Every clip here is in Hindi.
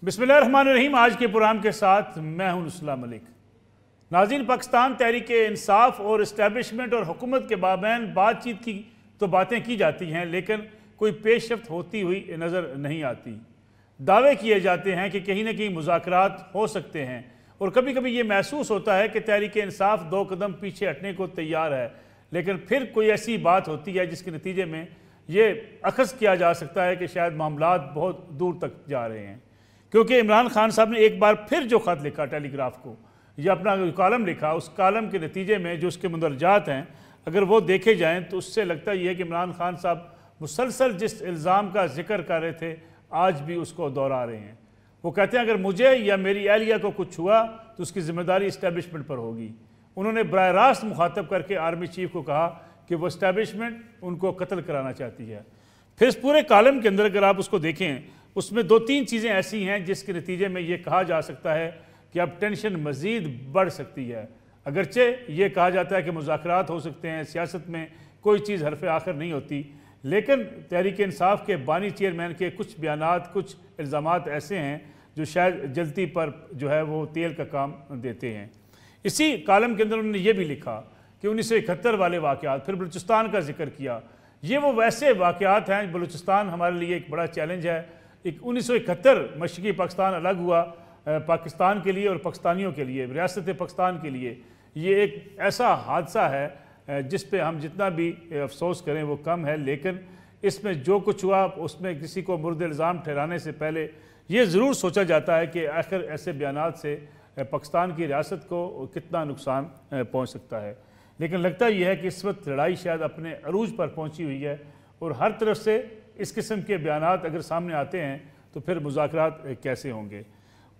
बिस्मिल्लाहिर्रहमानिर्रहीम। आज के प्रोग्राम के साथ मैं हूं नुसला मलिक। नाज़रीन, पाकिस्तान तहरीक इंसाफ और इस्टेब्लिशमेंट और हुकूमत के बाबैन बातचीत की तो बातें की जाती हैं, लेकिन कोई पेशरफ्त होती हुई नज़र नहीं आती। दावे किए जाते हैं कि कहीं ना कहीं मुज़ाकरात हो सकते हैं और कभी कभी ये महसूस होता है कि तहरीक इंसाफ 2 कदम पीछे हटने को तैयार है, लेकिन फिर कोई ऐसी बात होती है जिसके नतीजे में ये अखज़ किया जा सकता है कि शायद मामलात बहुत दूर तक जा रहे हैं। क्योंकि इमरान खान साहब ने एक बार फिर जो ख़त लिखा टेलीग्राफ को, या अपना कॉलम लिखा, उस कॉलम के नतीजे में जो उसके मंदरजात हैं अगर वो देखे जाएँ तो उससे लगता ये है कि इमरान खान साहब मुसलसल जिस इल्ज़ाम का जिक्र कर रहे थे आज भी उसको दोहरा रहे हैं। वो कहते हैं अगर मुझे या मेरी एहलिया को कुछ हुआ तो उसकी ज़िम्मेदारी इस्टेब्लिशमेंट पर होगी। उन्होंने बराह रास्त मुखातब करके आर्मी चीफ को कहा कि वो इस्टेब्लिशमेंट उनको कत्ल कराना चाहती है। फिर इस पूरे कॉलम के अंदर अगर आप उसको देखें, उसमें 2-3 चीज़ें ऐसी हैं जिसके नतीजे में ये कहा जा सकता है कि अब टेंशन मज़ीद बढ़ सकती है। अगरचे ये कहा जाता है कि मुज़ाकरात हो सकते हैं, सियासत में कोई चीज़ हरफ आखिर नहीं होती, लेकिन तहरीक इंसाफ के बानी चेयरमैन के कुछ बयानात, कुछ इल्ज़ामात ऐसे हैं जो शायद जल्दी पर जो है वो तेल का काम देते हैं। इसी कॉलम के अंदर उन्होंने ये भी लिखा कि 1971 वाले वाक़यात, फिर बलूचिस्तान का जिक्र किया। ये वो वैसे वाक़यात हैं, बलूचिस्तान हमारे लिए एक बड़ा चैलेंज है। 1971 मशरक़ी पाकिस्तान अलग हुआ पाकिस्तान के लिए और पाकिस्तानियों के लिए, रियासत पाकिस्तान के लिए। ये एक ऐसा हादसा है जिस पे हम जितना भी अफसोस करें वो कम है, लेकिन इसमें जो कुछ हुआ उसमें किसी को मुर्द इल्ज़ाम ठहराने से पहले ये ज़रूर सोचा जाता है कि आखिर ऐसे बयानात से पाकिस्तान की रियासत को कितना नुकसान पहुँच सकता है। लेकिन लगता यह है कि इस वक्त लड़ाई शायद अपने अरूज पर पहुँची हुई है और हर तरफ से इस किस्म के बयानात अगर सामने आते हैं तो फिर मुज़ाकरात कैसे होंगे।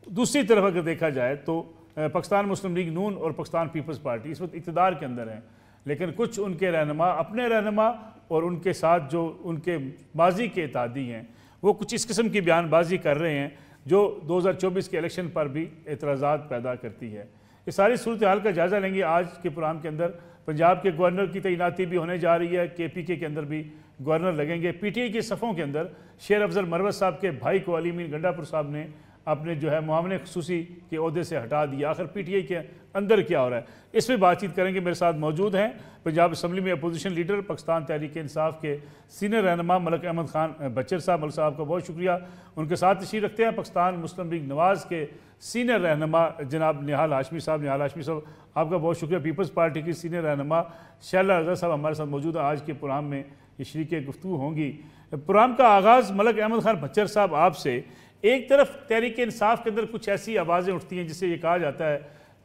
दूसरी तरफ अगर देखा जाए तो पाकिस्तान मुस्लिम लीग नून और पाकिस्तान पीपल्स पार्टी इस वक्त इक़्तिदार के अंदर हैं, लेकिन कुछ उनके रहनुमा, अपने रहनुमा और उनके साथ जो उनके माजी के इत्तेहादी हैं, वो कुछ इस किस्म की बयानबाजी कर रहे हैं जो 2024 के इलेक्शन पर भी एतराज़ात पैदा करती है। इस सारी सूरत हाल का जायज़ा लेंगे आज के प्रोग्राम के अंदर। पंजाब के गवर्नर की तैनाती भी होने जा रही है, KPK के अंदर भी गवर्नर लगेंगे। PTI के सफ़ों के अंदर शेर अफजल मरवत साहब के भाई को अली मीन गंडापुर साहब ने अपने जो है मुआवने खुसूसी के ओहदे से हटा दिया। आखिर PTI के अंदर क्या हो रहा है, इस पर बातचीत करेंगे। मेरे साथ मौजूद हैं पंजाब असम्बली में अपोजिशन लीडर, पाकिस्तान तहरीक इंसाफ के सीनियर रहनुमा मलिक अहमद खान बचर साहब। मलिक साहब का बहुत शुक्रिया। उनके साथ तशरीफ़ रखते हैं पाकिस्तान मुस्लिम लीग नवाज़ के सीनियर रहनुमा जनाब निहाल हाशमी साहब। निहाल हाशमी साहब आपका बहुत शुक्रिया। पीपल्स पार्टी की सीनियर रहनुमा शैला रज़ा साहब हमारे साथ मौजूद है। आज के प्रोग्राम में ये शरीक गुफ्तगू होंगी। प्रोग्राम का आगाज़ मलिक अहमद खान बचर साहब आपसे। एक तरफ तहरीक इंसाफ के अंदर कुछ ऐसी आवाज़ें उठती हैं जिससे ये कहा जाता है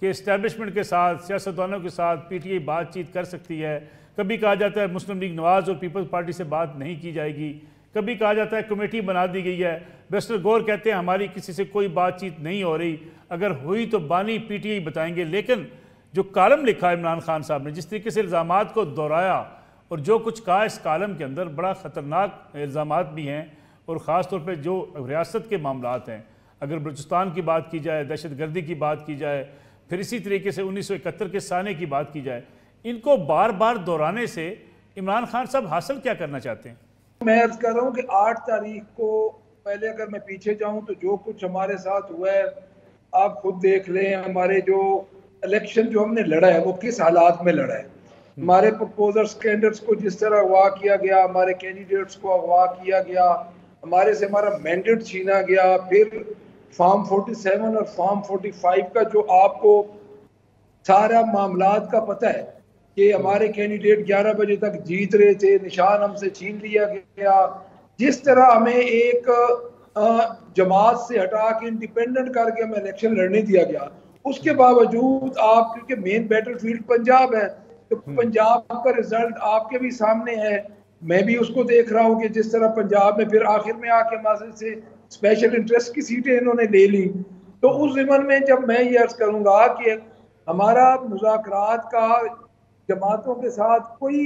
कि इस्टेब्लिशमेंट के साथ, सियासतदानों के साथ PTI बातचीत कर सकती है। कभी कहा जाता है मुस्लिम लीग नवाज़ और पीपल्स पार्टी से बात नहीं की जाएगी। कभी कहा जाता है कमेटी बना दी गई है। बैरिस्टर गौर कहते हैं हमारी किसी से कोई बातचीत नहीं हो रही, अगर हुई तो बानी PTI बताएंगे। लेकिन जो कॉलम लिखा है इमरान खान साहब ने, जिस तरीके से इल्ज़ामात को दोहराया और जो कुछ कहा इस कॉलम के अंदर, बड़ा ख़तरनाक इल्ज़ामात भी हैं और ख़ास तौर पे जो रियासत के मामलात हैं। अगर बलूचिस्तान की बात की जाए, दहशत गर्दी की बात की जाए, फिर इसी तरीके से 1971 के साने की बात की जाए, इनको बार बार दोहराने से इमरान खान साहब हासिल क्या करना चाहते हैं? मैं अर्ज कर रहा हूँ कि 8 तारीख को पहले अगर मैं पीछे जाऊँ तो जो कुछ हमारे साथ हुआ है आप खुद देख लें। हमारे जो इलेक्शन जो हमने लड़ा है वो किस हालात में लड़ा है। हमारे प्रपोजर्स कैंडिडेट्स को जिस तरह अगवा किया गया, हमारे कैंडिडेट्स को अगवा किया गया, हमारे से हमारा मैंडेट छीना गया। फिर फॉर्म 47 और फॉर्म 45 का जो आपको सारा मामलात का पता है कि हमारे कैंडिडेट 11 बजे तक जीत रहे थे, निशान हमसे छीन लिया गया। जिस तरह हमें एक जमात से हटा के इंडिपेंडेंट करके हमें इलेक्शन लड़ने दिया गया, उसके बावजूद आप, क्योंकि मेन बैटलफील्ड पंजाब है, तो पंजाब का रिजल्ट आपके भी सामने है, मैं भी उसको देख रहा हूँ कि जिस तरह पंजाब में फिर आखिर में आके हमारे से स्पेशल इंटरेस्ट की सीटें इन्होंने ले ली। तो उस ज़िमन में जब मैं ये अर्ज करूँगा कि हमारा मुज़ाकरात का जमातों के साथ कोई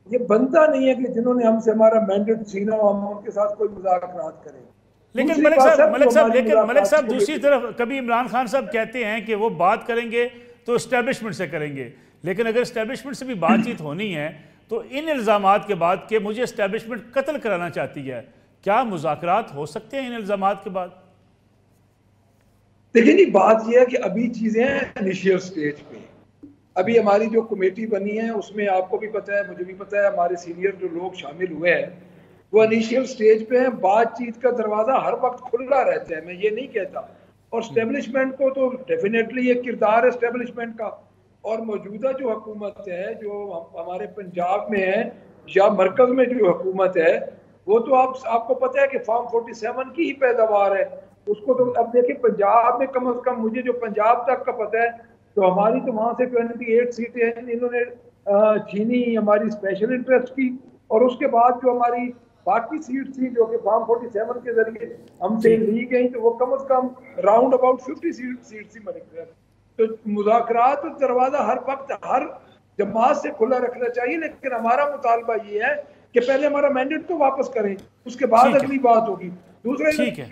ये बनता नहीं है कि जिन्होंने हमसे हमारा मैंडेट छीना हो हम उनके साथ कोई मुज़ाकरात करें। लेकिन मलिक साहब दूसरी तरफ कभी इमरान खान साहब कहते हैं कि वो बात करेंगे तो इस्टेब्लिशमेंट से करेंगे, लेकिन अगर इस्टेब्लिशमेंट से भी बातचीत होनी है तो इन इल्ज़ामात के बाद कि मुझे इस्टेब्लिशमेंट कत्ल कराना चाहती है, क्या मुज़ाकरात हो सकते हैं इन इल्ज़ामात के बाद? देखिए नहीं, बात यह है कि अभी चीजें इनिशियल स्टेज पे हैं। अभी हमारी जो कमेटी बनी है उसमें आपको भी पता है, मुझे भी पता है, हमारे सीनियर जो लोग शामिल हुए हैं वो इनिशियल स्टेज पे हैं। बातचीत का दरवाजा हर वक्त खुला रहता है, मैं ये नहीं कहता। और स्टेब्लिशमेंट को तो डेफिनेटली एक किरदार है स्टेब्लिशमेंट का। और मौजूदा जो हुकूमत है, जो हमारे पंजाब में है या मरकज में जो हुकूमत है, वो तो आपको पता है कि फार्म 47 की ही पैदावार है। उसको तो अब देखिए, पंजाब में कम से कम मुझे जो पंजाब तक का पता है, तो हमारी तो वहां से 28 सीटें इन्होंने छीनी हमारी स्पेशल इंटरेस्ट की। और उसके बाद जो हमारी बाकी सीट थी जो कि फार्म 47 के जरिए हमसे ली गई, तो वो कम से कम राउंड अबाउट 50 सीट थी मलिक साहब। तो मुज़ाकरात दरवाजा हर वक्त हर जमात से खुला रखना चाहिए, लेकिन हमारा मुतालबा ये है कि पहले हमारा मैंडेट तो वापस करें, उसके बाद अगली बात होगी। दूसरा ठीक है,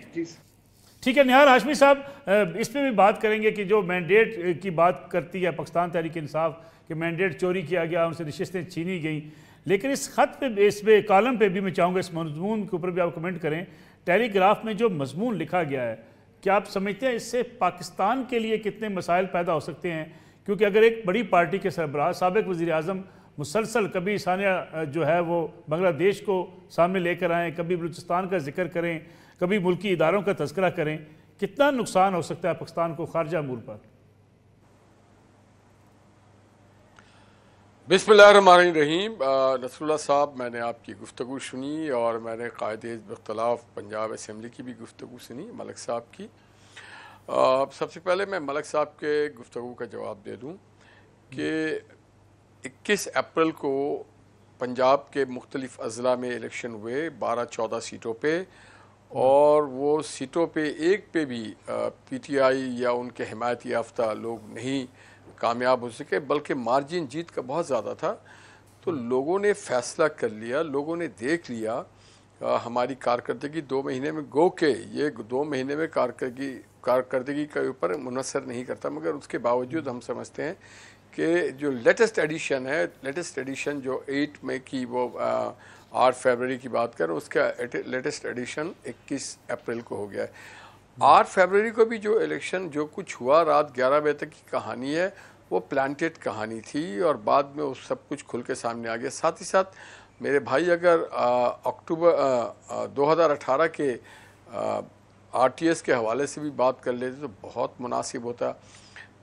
ठीक है निहार हाशमी साहब, इस पे भी बात करेंगे कि जो मैंडेट की बात करती है पाकिस्तान तहरीक इंसाफ कि मैंडेट चोरी किया गया, उनसे नशिस्तें छीनी गई। लेकिन इस खत पे, इस पे कॉलम पे भी मैं चाहूँगा इस मजमून के ऊपर भी आप कमेंट करें। टेलीग्राफ में जो मजमून लिखा गया है, क्या आप समझते हैं इससे पाकिस्तान के लिए कितने मसाइल पैदा हो सकते हैं? क्योंकि अगर एक बड़ी पार्टी के सरबराह साबिक वज़ीर आज़म मुसलसल कभी सानिया जो है वो बांग्लादेश को सामने लेकर आएँ, कभी बलूचिस्तान का जिक्र करें, कभी मुल्की इदारों का तज़किरा करें, कितना नुकसान हो सकता है पाकिस्तान को खारजा अमूर पर? बिस्मिल्लाहिर्रहमानिर्रहीम। नसरुल्लाह साहब, मैंने आपकी गुफ्तगू सुनी और मैंने कायदे इख्तलाफ पंजाब असम्बली की भी गुफ्तगू सुनी, मलिक साहब की। सबसे पहले मैं मलिक साहब के गुफ्तगू का जवाब दे दूँ कि 21 अप्रैल को पंजाब के मुख्तलिफ़ अज़ला में इलेक्शन हुए 12-14 सीटों पे, और वो सीटों पे एक पे भी PTI या उनके हिमायत याफ्ता लोग नहीं कामयाब हो सके, बल्कि मार्जिन जीत का बहुत ज़्यादा था। तो लोगों ने फ़ैसला कर लिया, लोगों ने देख लिया हमारी कारकर्दगी 2 महीने में, गो के ये 2 महीने में कारकर्दगी के ऊपर मुनसर नहीं करता, मगर उसके बावजूद हम समझते हैं कि जो लेटेस्ट एडिशन जो 8 मई की वो 8 फरवरी की बात करें, उसका लेटेस्ट एडिशन 21 अप्रैल को हो गया है। 8 फरवरी को भी जो इलेक्शन जो कुछ हुआ रात 11 बजे तक की कहानी है, वो प्लांटेड कहानी थी और बाद में वो सब कुछ खुल के सामने आ गया। साथ ही साथ मेरे भाई अगर अक्टूबर 2018 के RTS के हवाले से भी बात कर लेते तो बहुत मुनासिब होता।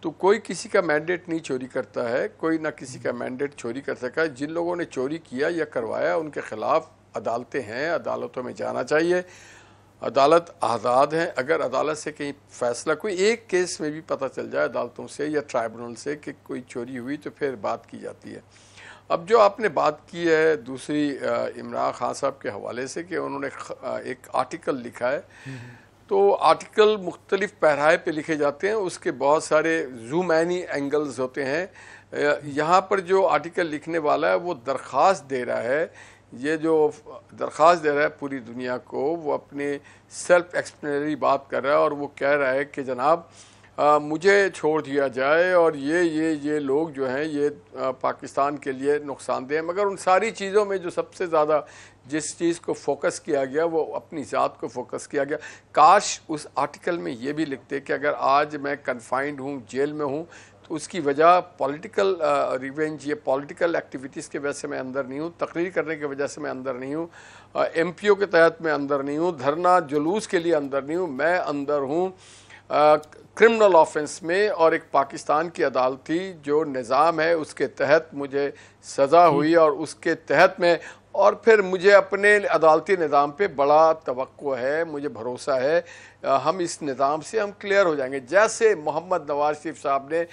तो कोई किसी का मैंडेट नहीं चोरी करता है, कोई ना किसी का मैंडेट चोरी कर सका है। जिन लोगों ने चोरी किया या करवाया उनके खिलाफ अदालतें हैं, अदालतों में जाना चाहिए। अदालत आज़ाद है। अगर अदालत से कहीं फ़ैसला कोई एक केस में भी पता चल जाए अदालतों से या ट्राइब्यूनल से कि कोई चोरी हुई, तो फिर बात की जाती है। अब जो आपने बात की है दूसरी इमरान खान साहब के हवाले से कि उन्होंने एक आर्टिकल लिखा है, तो आर्टिकल मुख्तलिफ पैराए पे लिखे जाते हैं, उसके बहुत सारे ज़ूमैनी एंगल्स होते हैं। यहाँ पर जो आर्टिकल लिखने वाला है वो दरख्वास्त दे रहा है, ये जो दरख्वास्त दे रहा है पूरी दुनिया को, वो अपने सेल्फ एक्सप्लेनरी बात कर रहा है और वो कह रहा है कि जनाब मुझे छोड़ दिया जाए और ये लोग जो हैं ये पाकिस्तान के लिए नुकसानदेह हैं। मगर उन सारी चीज़ों में जो सबसे ज़्यादा जिस चीज़ को फोकस किया गया वो अपनी ज़ात को फोकस किया गया। काश उस आर्टिकल में ये भी लिखते कि अगर आज मैं कन्फाइंड हूँ, जेल में हूँ, तो उसकी वजह पॉलिटिकल रिवेंज, ये पॉलिटिकल एक्टिविटीज़ की वजह से मैं अंदर नहीं हूँ, तकरीर करने की वजह से मैं अंदर नहीं हूँ, MPO के तहत मैं अंदर नहीं हूँ, धरना जुलूस के लिए अंदर नहीं हूँ, मैं अंदर हूँ क्रिमिनल ऑफेंस में। और एक पाकिस्तान की अदालत थी जो निज़ाम है उसके तहत मुझे सज़ा हुई और उसके तहत में, और फिर मुझे अपने अदालती निज़ाम पे बड़ा तवक्को है, मुझे भरोसा है हम इस निज़ाम से हम क्लियर हो जाएंगे। जैसे मोहम्मद नवाज शरीफ साहब ने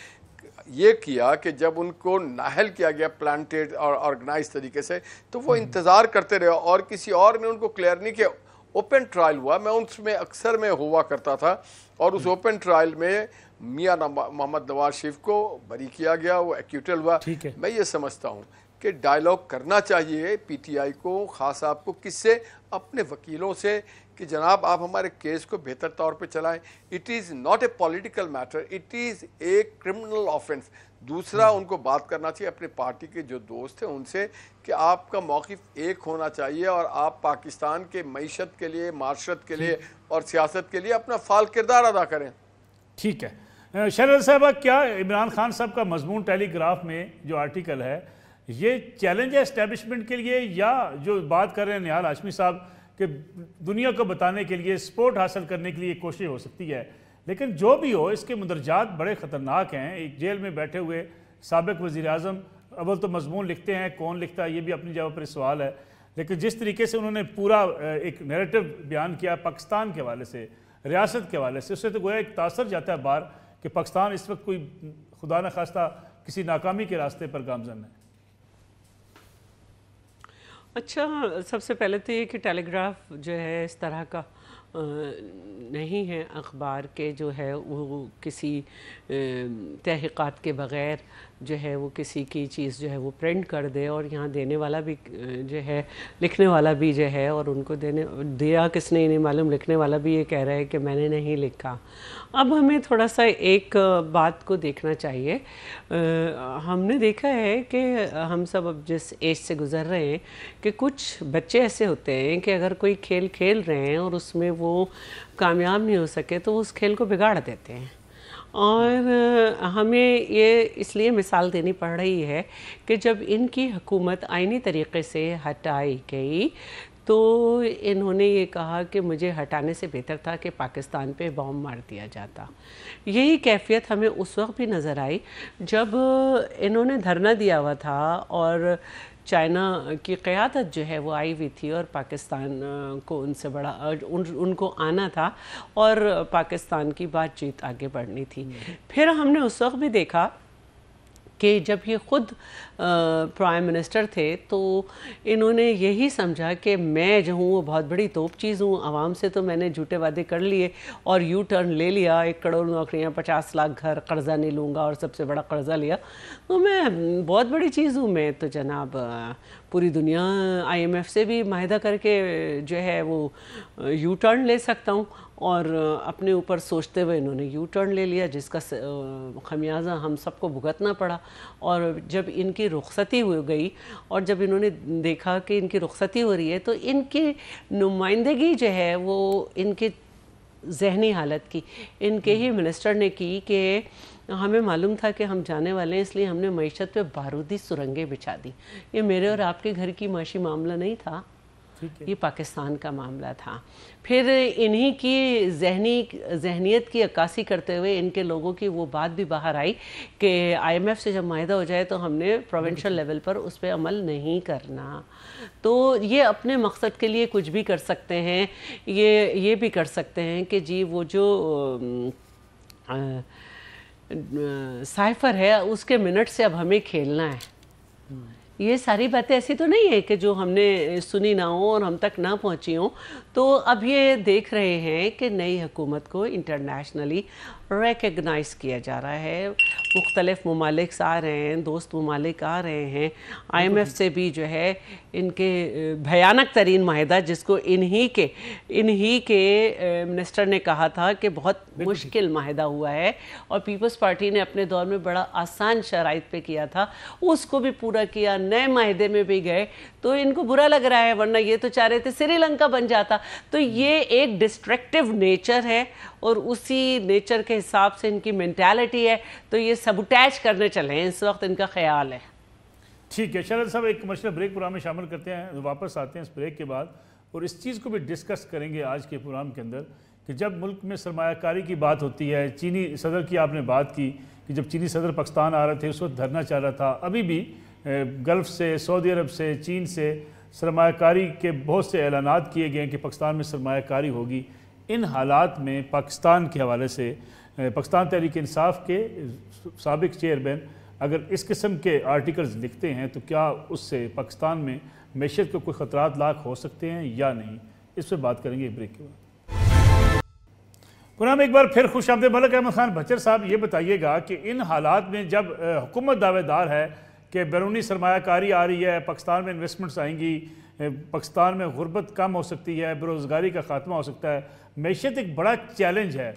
ये किया कि जब उनको नाहल किया गया प्लांटेड और ऑर्गेनाइज तरीके से, तो वो इंतज़ार करते रहे और किसी और ने उनको क्लियर नहीं किया। ओपन ट्रायल हुआ, मैं उसमें अक्सर में हुआ करता था, और उस ओपन ट्रायल में मियां मोहम्मद नवाज शरीफ को बरी किया गया, वो एक्यूटल हुआ। मैं ये समझता हूँ कि डायलॉग करना चाहिए PTI को, खास आपको, किससे? अपने वकीलों से, कि जनाब आप हमारे केस को बेहतर तौर पे चलाएं। It is not a political matter, it is a criminal offence. दूसरा, उनको बात करना चाहिए अपने पार्टी के जो दोस्त हैं उनसे कि आपका मौक़िफ़ एक होना चाहिए और आप पाकिस्तान के मईशत के लिए, माशरत के लिए और सियासत के लिए अपना फ़ाल किरदार अदा करें। ठीक है। शरद साहबा, क्या इमरान खान साहब का मजमून टेलीग्राफ में जो आर्टिकल है ये चैलेंज है एस्टेब्लिशमेंट के लिए, या जो बात कर रहे हैं निहाल हाशमी साहब कि दुनिया को बताने के लिए, सपोर्ट हासिल करने के लिए कोशिश हो सकती है? लेकिन जो भी हो, इसके मुंदरजात बड़े ख़तरनाक हैं। एक जेल में बैठे हुए साबिक वज़ीर आज़म अव्वल तो मजमून लिखते हैं, कौन लिखता है ये भी अपनी जगह पर सवाल है, लेकिन जिस तरीके से उन्होंने पूरा एक नैरेटिव बयान किया पाकिस्तान के हवाले से, रियासत के हवाले से, उससे तो गोया एक तासर जाता है बाहर कि पाकिस्तान इस वक्त कोई खुदा न खास्ता किसी नाकामी के रास्ते पर गामजन है। अच्छा, सबसे पहले तो ये कि टेलीग्राफ जो है इस तरह का नहीं है अखबार के जो है वो किसी तहक़ीक़ात के बग़ैर जो है वो किसी की चीज़ जो है वो प्रिंट कर दे, और यहाँ देने वाला भी जो है, लिखने वाला भी जो है, और उनको दिया किसने ये नहीं मालूम, लिखने वाला भी ये कह रहा है कि मैंने नहीं लिखा। अब हमें थोड़ा सा एक बात को देखना चाहिए। हमने देखा है कि हम सब अब जिस एज से गुज़र रहे हैं कि कुछ बच्चे ऐसे होते हैं कि अगर कोई खेल खेल रहे हैं और उसमें वो कामयाब नहीं हो सके तो उस खेल को बिगाड़ देते हैं। और हमें ये इसलिए मिसाल देनी पड़ रही है कि जब इनकी हुकूमत आईनी तरीक़े से हटाई गई तो इन्होंने ये कहा कि मुझे हटाने से बेहतर था कि पाकिस्तान पे बॉम्ब मार दिया जाता। यही कैफियत हमें उस वक्त भी नज़र आई जब इन्होंने धरना दिया हुआ था और चाइना की क़यादत जो है वो आई हुई थी, और पाकिस्तान को उनसे बड़ा उनको आना था और पाकिस्तान की बातचीत आगे बढ़नी थी। फिर हमने उस वक्त भी देखा कि जब ये ख़ुद प्राइम मिनिस्टर थे तो इन्होंने यही समझा कि मैं जो हूँ वो बहुत बड़ी तोप चीज़ हूँ, आवाम से तो मैंने झूठे वादे कर लिए और यू टर्न ले लिया, 1 करोड़ नौकरियाँ, 50 लाख घर, कर्ज़ा नहीं लूँगा और सबसे बड़ा कर्ज़ा लिया, तो मैं बहुत बड़ी चीज़ हूँ। मैं तो जनाब पूरी दुनिया IMF से भी माहिदा करके जो है वो यू टर्न ले सकता हूँ, और अपने ऊपर सोचते हुए इन्होंने यू टर्न ले लिया, जिसका खमियाजा हम सबको भुगतना पड़ा। और जब इनकी रुखसती हो गई और जब इन्होंने देखा कि इनकी रुखसती हो रही है तो इनकी नुमाइंदगी जो है वो इनके जहनी हालत की इनके ही मिनिस्टर ने की कि हमें मालूम था कि हम जाने वाले हैं, इसलिए हमने मईशत पे बारूदी सुरंगें बिछा दी। ये मेरे और आपके घर की माशी मामला नहीं था, ये पाकिस्तान का मामला था। फिर इन्हीं की जहनीत की अक्कासी करते हुए इनके लोगों की वो बात भी बाहर आई कि IMF से जब माहिदा हो जाए तो हमने प्रोविंशियल लेवल पर उस पर अमल नहीं करना। तो ये अपने मकसद के लिए कुछ भी कर सकते हैं। ये भी कर सकते हैं कि जी वो जो साइफर है उसके मिनट से अब हमें खेलना है। ये सारी बातें ऐसी तो नहीं है कि जो हमने सुनी ना हो और हम तक ना पहुंची हो। तो अब ये देख रहे हैं कि नई हुकूमत को इंटरनेशनली रिकग्नाइज़ किया जा रहा है, मुख्तलिफ ममालिक आ रहे हैं, दोस्त ममालिक आ रहे हैं, IMF से भी जो है इनके भयानक तरीन माहिदा जिसको इन्हीं के मिनिस्टर ने कहा था कि बहुत मुश्किल माहिदा हुआ है और पीपल्स पार्टी ने अपने दौर में बड़ा आसान शराइत पे किया था, उसको भी पूरा किया, नए माहिदे में भी गए, तो इनको बुरा लग रहा है, वरना ये तो चाह रहे थे श्रीलंका बन जाता। तो ये एक डिस्ट्रक्टिव नेचर है और उसी नेचर के हिसाब से इनकी मेंटालिटी है, तो ये सबुटैच करने चले हैं इस वक्त, इनका ख्याल है। ठीक है शरद साहब, एक कमर्शियल ब्रेक प्रोग्राम में शामिल करते हैं, वापस आते हैं इस ब्रेक के बाद और इस चीज़ को भी डिस्कस करेंगे आज के प्रोग्राम के अंदर कि जब मुल्क में सरमायाकारी की बात होती है, चीनी सदर की आपने बात की कि जब चीनी सदर पाकिस्तान आ रहे थे उस वक्त धरना चल रहा था, अभी भी गल्फ़ से, सऊदी अरब से, चीन से सरमायाकारी के बहुत से ऐलानात किए गए कि पाकिस्तान में सरमायाकारी होगी। इन हालात में पाकिस्तान के हवाले से पाकिस्तान तहरीक इंसाफ के साबिक चेयरमैन अगर इस किस्म के आर्टिकल्स लिखते हैं तो क्या उससे पाकिस्तान में मैशत को कोई ख़तरात लाक हो सकते हैं या नहीं, इस पर बात करेंगे ब्रेक के बाद। पुनः एक बार फिर खुश आमदीद। मलिक अहमद खान भच्चर साहब, ये बताइएगा कि इन हालात में जब हुकूमत दावेदार है कि बैरूनी सरमायाकारी आ रही है, पाकिस्तान में इन्वेस्टमेंट्स आएंगी, पाकिस्तान में गुर्बत कम हो सकती है, बेरोज़गारी का ख़ात्मा हो सकता है, मैशत एक बड़ा चैलेंज है,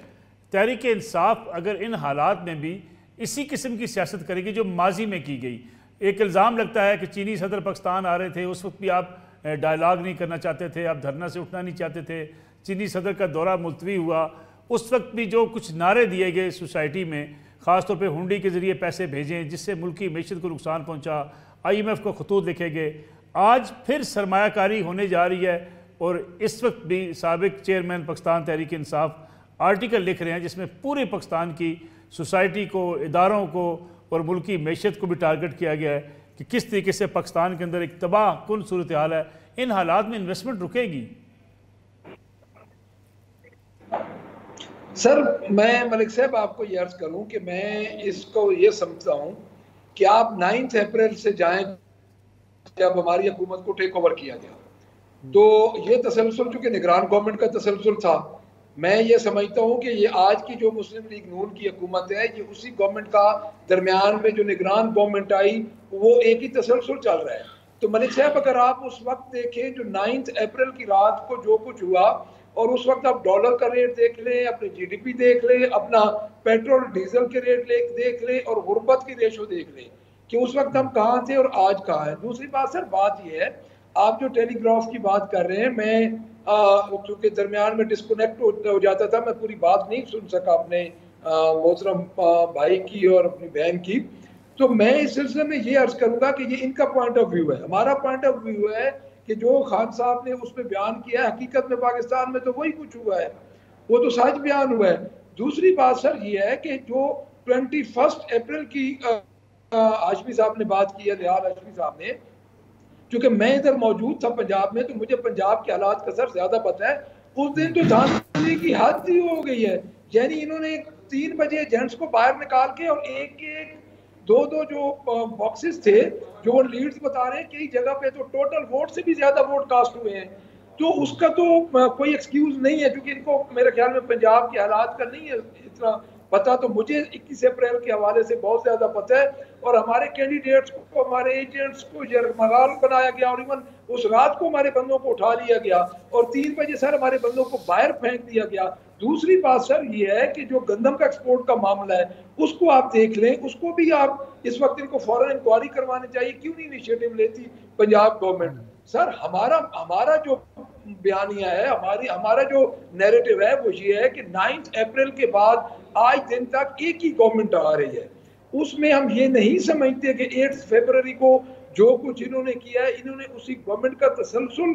तहरीक इंसाफ अगर इन हालात में भी इसी किस्म की सियासत करेगी जो माजी में की गई। एक इल्ज़ाम लगता है कि चीनी सदर पाकिस्तान आ रहे थे, उस वक्त भी आप डायलॉग नहीं करना चाहते थे, आप धरना से उठना नहीं चाहते थे, चीनी सदर का दौरा मुलतवी हुआ, उस वक्त भी जो कुछ नारे दिए गए सोसाइटी में, ख़ासतौर पे हुंडी के ज़रिए पैसे भेजें जिससे मुल्की मीशत को नुकसान पहुंचा, IMF को खतूत लिखे गए, आज फिर सरमायाकारी होने जा रही है। और इस वक्त भी साबिक चेयरमैन पाकिस्तान तहरीक इंसाफ आर्टिकल लिख रहे हैं जिसमें पूरे पाकिस्तान की सोसाइटी को, इदारों को और मुल्की मीशत को भी टारगेट किया गया है कि किस तरीके से पाकिस्तान के अंदर एक तबाह कुन सूरत हाल है। इन हालात में इन्वेस्टमेंट रुकेगी? सर मैं मलिक साहब आपको ये अर्ज करूं कि मैं इसको ये समझता हूं कि आप 9 अप्रैल से जाएं जब हमारी हुकूमत को टेक ओवर किया गया, तो ये तसलसल चूंकि निगरान गवर्नमेंट का तसलसल था, मैं ये समझता हूँ कि ये आज की जो मुस्लिम लीग नून की हुकूमत है, ये उसी गवर्नमेंट का दरमियान में जो निगरान गवर्नमेंट आई वो एक ही तसलसल चल रहा है। तो मलिक साहब अगर आप उस वक्त देखें जो 9 अप्रैल की रात को जो कुछ हुआ, और उस वक्त आप डॉलर का रेट देख लें, अपनी GDP देख लें, अपना पेट्रोल डीजल के रेट देख लें और गुर्बत की रेशो देख लें कि उस वक्त हम कहाँ थे और आज कहाँ हैं। दूसरी बात सर, बात यह है आप जो टेलीग्राफ की बात कर रहे हैं, मैं क्योंकि दरमियान में डिस्कनेक्ट हो जाता था, मैं पूरी बात नहीं सुन सका अपने मोहतरम भाई की और अपनी बहन की, तो मैं इस सिलसिले में ये अर्ज करूंगा कि ये इनका पॉइंट ऑफ व्यू है। हमारा पॉइंट ऑफ व्यू है कि जो खान साहब ने उसमें बयान किया है, हकीकत में पाकिस्तान में तो वही कुछ हुआ है, वो तो सच बयान हुआ है। दूसरी बात सर ये है कि जो 21 अप्रैल की हाशमी साहब ने बात की है, निहाल हाशमी साहब ने, क्योंकि मैं इधर मौजूद था पंजाब में, तो मुझे पंजाब के हालात का सर ज्यादा पता है। उस दिन तो धांधली की हद ही हो गई है, यानी इन्होंने 3 बजे एजेंट्स को बाहर निकाल के और एक दो जो बॉक्सेस थे जो वो लीड्स बता रहे हैं, कई जगह पे तो टोटल वोट से भी ज्यादा वोट कास्ट हुए हैं। तो उसका तो कोई एक्सक्यूज नहीं है, क्योंकि इनको मेरे ख्याल में पंजाब के हालात का नहीं है इतना पता, तो मुझे 21 अप्रैल के हवाले से बहुत ज्यादा पता है। और हमारे कैंडिडेट्स को, हमारे एजेंट्स को यरमगाल बनाया गया, और इवन उस रात को हमारे बंदों को उठा लिया गया और 3 बजे सर हमारे बंदों को बाहर फेंक दिया गया। दूसरी बात सर ये है कि जो गंदम का एक्सपोर्ट का मामला है उसको आप देख लें, उसको भी आप इस वक्त इनको फौरन इंक्वायरी करवानी चाहिए, क्यों नहीं इनिशिएटिव लेती पंजाब गवर्नमेंट। सर हमारा जो बयानिया है, हमारा जो नैरेटिव है वो ये है कि 9 अप्रैल के बाद आज दिन तक एक ही गवर्नमेंट आ रही है। उसमें हम ये नहीं समझते कि 8 फरवरी को जो कुछ इन्होंने किया है, इन्होंने उसी गवर्नमेंट का तसलसल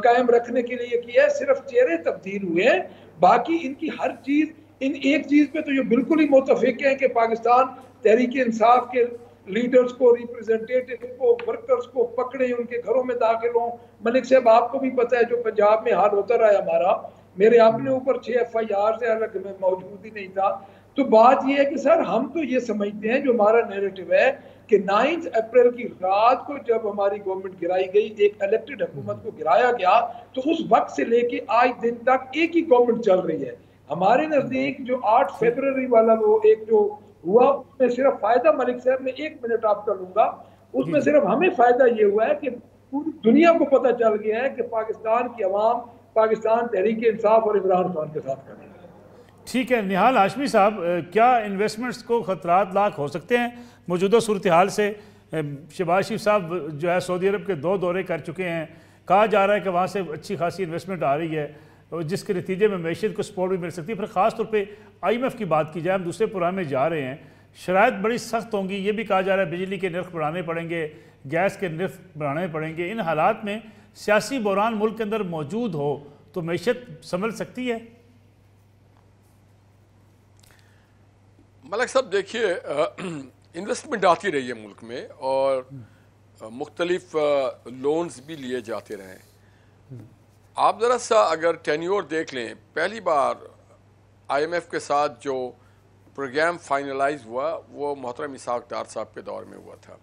कायम रखने के लिए किया है, सिर्फ चेहरे तब्दील हुए हैं, बाकी इनकी हर चीज, इन एक चीज पे तो ये बिल्कुल ही मुतफिक है कि पाकिस्तान तहरीक इंसाफ के लीडर्स को, रिप्रेजेंटेटिव को, वर्कर्स को पकड़े, उनके घरों में दाखिल हों। मलिक साहब आपको भी पता है जो पंजाब में हाल होता रहा है हमारा, मेरे अपने ऊपर 6 FIR से अलग मैं मौजूद ही नहीं था। तो बात यह है कि सर हम तो ये समझते हैं, जो हमारा नैरेटिव है कि 9 अप्रैल की रात को जब हमारी गवर्नमेंट गिराई गई, एक इलेक्टेड हुकूमत को गिराया गया, तो उस वक्त से लेके आज दिन तक एक ही गवर्नमेंट चल रही है। हमारे नजदीक जो 8 फरवरी वाला वो एक जो हुआ, उसमें सिर्फ फायदा, मलिक साहब मैं 1 मिनट आपका लूंगा, उसमें सिर्फ हमें फायदा ये हुआ है कि पूरी दुनिया को पता चल गया है कि पाकिस्तान की अवाम पाकिस्तान तहरीक इंसाफ और इमरान खान के साथ खड़ी है। ठीक है निहाल हाशमी साहब, क्या इन्वेस्टमेंट्स को खतरात लाक हो सकते हैं मौजूदा सूरत हाल से? शहबाज शरीफ साहब जो है सऊदी अरब के 2 दौरे कर चुके हैं, कहा जा रहा है कि वहाँ से अच्छी खासी इन्वेस्टमेंट आ रही है, जिसके नतीजे में मैशियत को सपोर्ट भी मिल सकती है। फिर ख़ास तौर पे IMF की बात की जाए, हम दूसरे प्रोग्राम में जा रहे हैं, शराइत बड़ी सख्त होंगी, ये भी कहा जा रहा है बिजली के नर्ख बढ़ाने पड़ेंगे, गैस के नर्ख बढ़ाने पड़ेंगे। इन हालात में सियासी बहरान मुल्क के अंदर मौजूद हो तो मैशियत संभल सकती है? मलिक साहब देखिए, इन्वेस्टमेंट आती रही है मुल्क में और मुख्तलिफ लोन्स भी लिए जाते रहे। आप ज़रा सा अगर टेन्योर देख लें, पहली बार IMF के साथ जो प्रोग्राम फाइनलाइज हुआ वो मोहतरम इसाक डार साहब के दौर में हुआ था।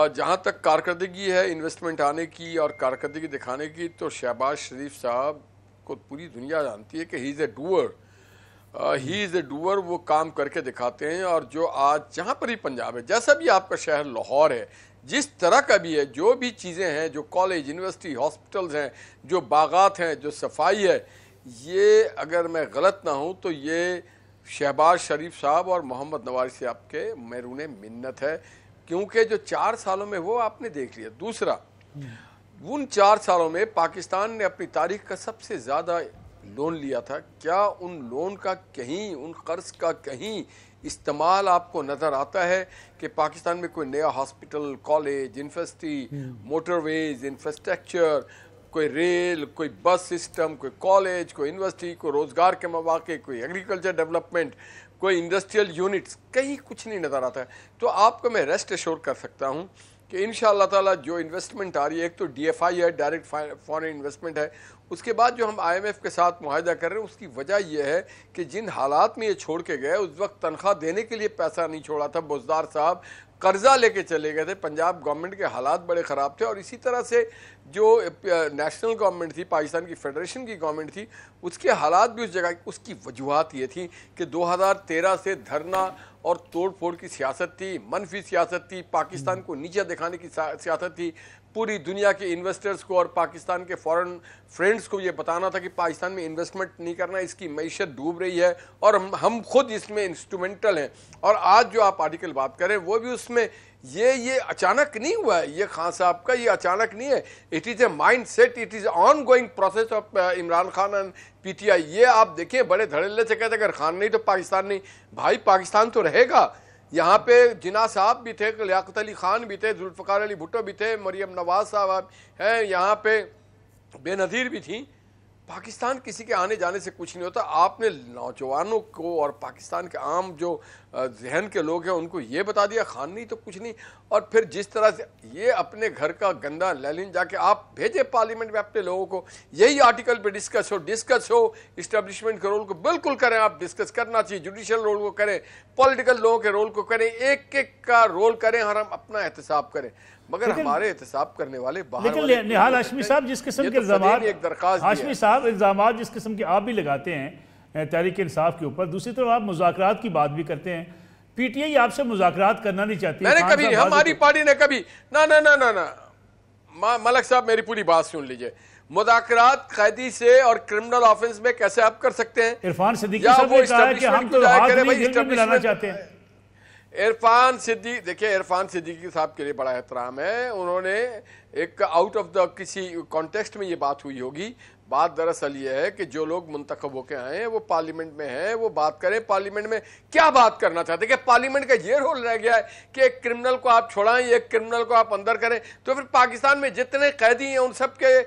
जहाँ तक कारकर्दगी है इन्वेस्टमेंट आने की और कारकर्दगी दिखाने की, तो शहबाज शरीफ साहब को पूरी दुनिया जानती है कि ही इज़ ए डूअर, वो काम करके दिखाते हैं। और जो आज जहाँ पर ही पंजाब है, जैसा भी आपका शहर लाहौर है, जिस तरह का भी है, जो भी चीज़ें हैं, जो कॉलेज, यूनिवर्सिटी, हॉस्पिटल्स हैं, जो बागात हैं, जो सफाई है, ये अगर मैं गलत ना हूँ तो ये शहबाज शरीफ साहब और मोहम्मद नवाज साहब के मैरून मिन्नत है, क्योंकि जो 4 सालों में वो आपने देख लिया। दूसरा, उन 4 सालों में पाकिस्तान ने अपनी तारीख का सबसे ज़्यादा लोन लिया था, क्या उन लोन का कहीं, उन कर्ज का कहीं इस्तेमाल आपको नज़र आता है कि पाकिस्तान में कोई नया hospital, college, university, motorways, infrastructure, कोई रेल, कोई बस सिस्टम, कोई कॉलेज, कोई यूनिवर्सिटी, कोई रोज़गार के मौके, कोई एग्रीकल्चर डेवलपमेंट, कोई इंडस्ट्रियल यूनिट्स, कहीं कुछ नहीं नज़र आता है। तो आपको मैं रेस्ट एश्योर कर सकता हूँ कि इंशाअल्लाह ताला जो इन्वेस्टमेंट आ रही है, एक तो DFI है, डायरेक्ट फॉरेन इन्वेस्टमेंट है, उसके बाद जो हम IMF के साथ मुआहदा कर रहे हैं, उसकी वजह यह है कि जिन हालात में ये छोड़ के गए, उस वक्त तनख्वाह देने के लिए पैसा नहीं छोड़ा था बोजदार साहब, कर्जा लेके चले गए थे। पंजाब गवर्नमेंट के हालात बड़े ख़राब थे, और इसी तरह से जो नेशनल गवर्नमेंट थी, पाकिस्तान की फेडरेशन की गवर्नमेंट थी, उसके हालात भी उस जगह, उसकी वजूहत ये थी कि 2013 से धरना और तोड़ फोड़ की सियासत थी, मनफी सियासत थी, पाकिस्तान को नीचे दिखाने की सियासत थी, पूरी दुनिया के इन्वेस्टर्स को और पाकिस्तान के फॉरेन फ्रेंड्स को ये बताना था कि पाकिस्तान में इन्वेस्टमेंट नहीं करना, इसकी मईशत डूब रही है और हम खुद इसमें इंस्ट्रूमेंटल हैं। और आज जो आप आर्टिकल बात करें वो भी उसमें ये अचानक नहीं हुआ है, ये खान साहब का ये अचानक नहीं है, it is a mind set, it is on going process of Imran Khan and PTI। ये आप देखिए बड़े धड़ल्ले से कहते अगर खान नहीं तो पाकिस्तान नहीं, भाई पाकिस्तान तो रहेगा। यहाँ पे जिना साहब भी थे, लियाकत अली खान भी थे, जुल्फ़िकार अली भुट्टो भी थे, मरियम नवाज साहब हैं, यहाँ पे बेनज़ीर भी थी। पाकिस्तान किसी के आने जाने से कुछ नहीं होता। आपने नौजवानों को और पाकिस्तान के आम जो जहन के लोग हैं उनको ये बता दिया खान नहीं तो कुछ नहीं, और फिर जिस तरह से ये अपने घर का गंदा लैलिन जाके आप भेजे पार्लियामेंट में अपने लोगों को, यही आर्टिकल पे डिस्कस हो, इस्टेब्लिशमेंट के रोल को बिल्कुल करें, आप डिस्कस करना चाहिए, जुडिशल रोल को करें, पॉलिटिकल लोगों के रोल को करें, एक एक का रोल करें और हम अपना एहतसाब करें, मगर हमारे एहतसाब करने वाले बाहर। लेकिन निहाल हाशमी साहब जिस किस्म के इल्जामात, हाशमी साहब इल्जामात जिस किस्म के आप भी लगाते हैं तहरीक इंसाफ के ऊपर, दूसरी तरफ आप मुज़ाकरात की बात भी करते हैं, PTI आपसे मुज़ाकरात करना नहीं चाहती। मैंने कभी, हमारी पार्टी ने कभी ना ना ना ना ना मलक साहब मेरी पूरी बात सुन लीजिए, मुज़ाकरात कैदी से और क्रिमिनल ऑफेंस में कैसे आप कर सकते हैं? इरफान सिद्दीकी साहब ने कहा है कि हम तो हाथ नहीं दिल में मिलाना चाहते हैं। इरफान सिद्दीकी, देखिए इरफान सिद्दीकी साहब के लिए बड़ा एहतराम है, उन्होंने एक आउट ऑफ द किसी कॉन्टेक्स्ट में ये बात हुई होगी। बात दरअसल ये है कि जो लोग मुंतखब होकर आए हैं वो पार्लियामेंट में हैं, वो बात करें पार्लियामेंट में क्या बात करना चाहते हैं। कि पार्लियामेंट का ये रोल रह गया है कि एक क्रिमिनल को आप छोड़ाएं, एक क्रिमिनल को आप अंदर करें, तो फिर पाकिस्तान में जितने कैदी हैं उन सब के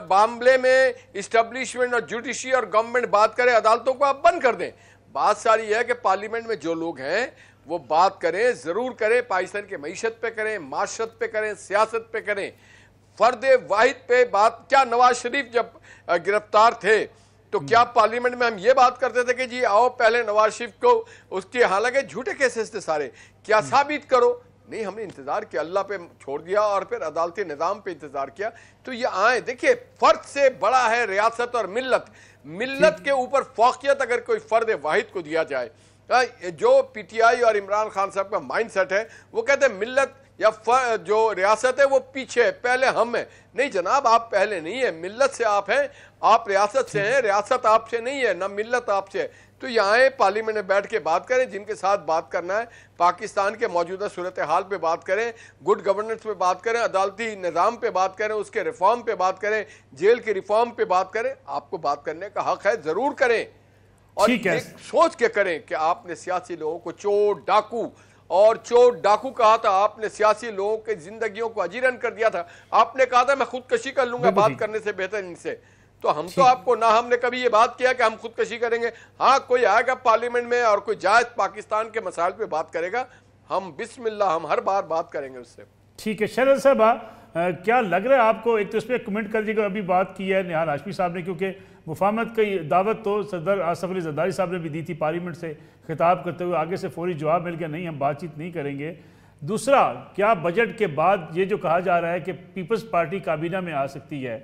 मामले में इस्टेब्लिशमेंट और जुडिशरी और गवर्नमेंट बात करे, अदालतों को आप बंद कर दें। बात सारी है कि पार्लियामेंट में जो लोग हैं वो बात करें, जरूर करें, पाकिस्तान की मईशत पे करें, माशरत पे करें, सियासत पे करें, फर्द वाहिद पे बात। क्या नवाज शरीफ जब गिरफ्तार थे तो क्या पार्लियामेंट में हम ये बात करते थे कि जी आओ पहले नवाज शरीफ को, उसके हालांकि झूठे केसेस थे सारे, क्या साबित करो? नहीं, हमने इंतजार किया, अल्लाह पे छोड़ दिया और फिर अदालती निज़ाम पे इंतजार किया तो ये आए। देखिए फर्द से बड़ा है रियासत और मिल्लत, मिल्लत के ऊपर फौकियत अगर कोई फर्द वाहिद को दिया जाए, जो PTI और इमरान खान साहब का माइंड सेट है, वो कहते हैं मिल्लत या जो रियासत है वो पीछे है, पहले हम हैं। नहीं जनाब, आप पहले नहीं है, मिल्लत से आप हैं, आप रियासत से हैं, रियासत आपसे नहीं है, ना मिल्लत आपसे है। तो यहाँ पार्लियामेंट में बैठ के बात करें, जिनके साथ बात करना है, पाकिस्तान के मौजूदा सूरत हाल पे बात करें, गुड गवर्नेंस पे बात करें, अदालती निज़ाम पे बात करें, उसके रिफॉर्म पे बात करें, जेल के रिफॉर्म पे बात करें। आपको बात करने का हक है, जरूर करें, और एक सोच के करें कि आपने सियासी लोगों को चोर डाकू कहा था, आपने सियासी लोगों की जिंदगियों को अजीरन कर दिया था, आपने कहा था मैं खुदकशी कर लूंगा बात करने से बेहतर इनसे। तो हम तो आपको ना, हमने कभी ये बात किया कि हम खुदकशी करेंगे। हाँ, कोई आएगा पार्लियामेंट में और कोई जायज पाकिस्तान के मसाइल पे बात करेगा, हम बिस्मिल्लाह, हम हर बार बात करेंगे उससे। ठीक है शरद साहब, क्या लग रहा है आपको, एक तो इस पर कमेंट कर दीजिएगा, अभी बात की है निहाल हाशमी साहब ने, क्योंकि मुफाहमत की दावत तो सदर आसफ अली जरदारी साहब ने भी दी थी पार्लियामेंट से खिताब करते हुए, आगे से फौरी जवाब मिल गया नहीं हम बातचीत नहीं करेंगे। दूसरा, क्या बजट के बाद ये जो कहा जा रहा है कि पीपल्स पार्टी काबीना में आ सकती है,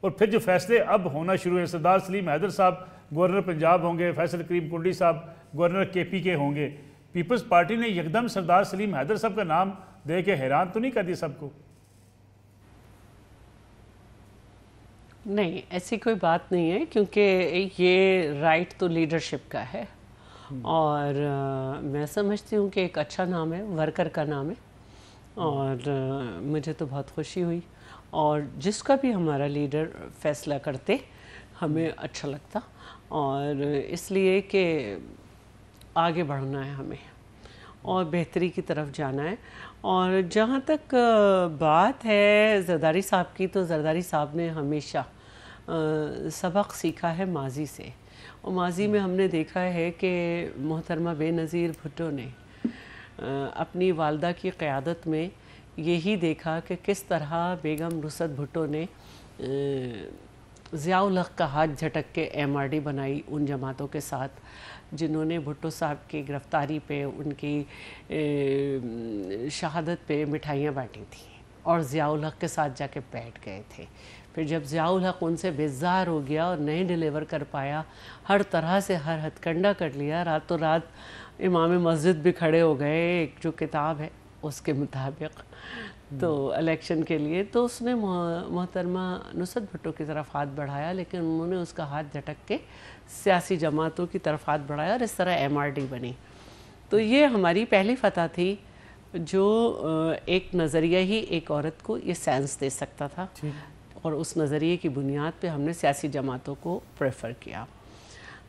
और फिर जो फैसले अब होना शुरू हैं, सरदार सलीम हैदर साहब गवर्नर पंजाब होंगे, फैसल करीम कुंडी साहब गवर्नर KP के होंगे, पीपल्स पार्टी ने एकदम सरदार सलीम हैदर साहब का नाम दे के हैरान तो नहीं कर दिया सबको? नहीं, ऐसी कोई बात नहीं है, क्योंकि ये राइट तो लीडरशिप का है, और मैं समझती हूँ कि एक अच्छा नाम है, वर्कर का नाम है, और मुझे तो बहुत खुशी हुई, और जिसका भी हमारा लीडर फैसला करते हमें अच्छा लगता। और इसलिए कि आगे बढ़ना है हमें और बेहतरी की तरफ जाना है। और जहाँ तक बात है जरदारी साहब की, तो जरदारी साहब ने हमेशा सबक सीखा है माजी से, और माजी में हमने देखा है कि मोहतरमा बेनज़ीर भुट्टो ने अपनी वालदा की क़यादत में यही देखा कि किस तरह बेगम नुसरत भुट्टो ने ज़िया-उल हक़ का हाथ झटक के MRD बनाई उन जमातों के साथ जिन्होंने भुट्टो साहब की गिरफ़्तारी पे, उनकी शहादत पे मिठाइयाँ बांटी थी और ज़िया-उल हक़ के साथ जाके बैठ गए थे। फिर जब ज़िया-उल हक़ उनसे बेज़ार हो गया और नहीं डिलीवर कर पाया, हर तरह से हर हथकंडा कर लिया, रातों रात इमाम मस्जिद भी खड़े हो गए एक जो किताब है उसके मुताबिक तो इलेक्शन के लिए, तो उसने मोहतरमा नुसरत भुट्टो की तरफ हाथ बढ़ाया, लेकिन उन्होंने उसका हाथ झटक के सियासी जमातों की तरफ हाथ बढ़ाया और इस तरह MRD बनी। तो ये हमारी पहली फतह थी जो एक नज़रिया ही एक औरत को ये सेंस दे सकता था, और उस नज़रिए की बुनियाद पे हमने सियासी जमातों को प्रेफर किया।